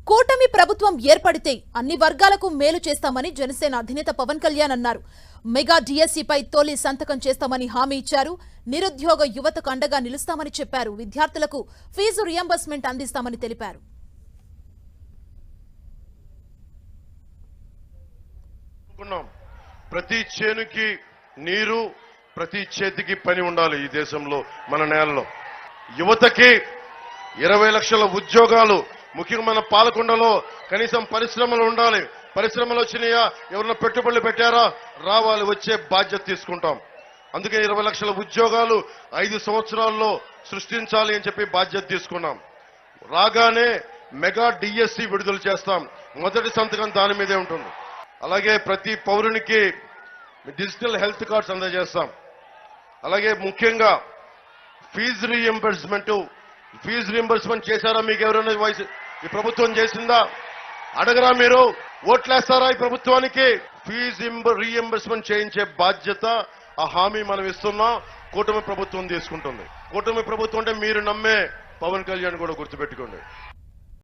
కూటమి ప్రభుత్వం ఏర్పడితే అన్ని వర్గాలకు మేలు చేస్తామని జనసేన అధినేత పవన్ కళ్యాణ్ అన్నారు. మెగా డిఎస్సిపై తొలి సంతకం చేస్తామని హామీ ఇచ్చారు. నిరుద్యోగ యువతకు అండగా నిలుస్తామని చెప్పారు. విద్యార్థులకు ఫీజు రియంబర్స్మెంట్ అందిస్తామని తెలిపారు. ప్రతి చేనుకి నీరు, ప్రతి చేతికి పని ఉండాలి. ఈ దేశంలో మన నేలలో యువతకి 20 లక్షల ఉద్యోగాలు, ముఖ్యంగా మన పాలకొండలో కనీసం పరిశ్రమలు ఉండాలి. పరిశ్రమలు వచ్చినాయా, ఎవరైనా పెట్టుబడులు పెట్టారా, రావాలి, వచ్చే బాధ్యత తీసుకుంటాం. అందుకే 20 లక్షల ఉద్యోగాలు 5 సంవత్సరాల్లో సృష్టించాలి అని చెప్పి బాధ్యత తీసుకున్నాం. రాగానే మెగా డిఎస్సి విడుదల చేస్తాం. మొదటి సంతకం దాని మీదే ఉంటుంది. అలాగే ప్రతి పౌరునికి డిజిటల్ హెల్త్ కార్డ్స్ అందజేస్తాం. అలాగే ముఖ్యంగా ఫీజు రీఎంబర్స్మెంట్ చేశారా? మీకు ఎవరైనా ఈ ప్రభుత్వం చేసిందా? అడగరా? మీరు ఓట్లేస్తారా ఈ ప్రభుత్వానికి? ఫీజు రీఎంబర్స్మెంట్ చేయించే బాధ్యత, ఆ హామీ మనం ఇస్తున్నాం. కూటమి ప్రభుత్వం తీసుకుంటుంది. కూటమి ప్రభుత్వం అంటే మీరు నమ్మే పవన్ కళ్యాణ్ కూడా గుర్తుపెట్టుకోండి.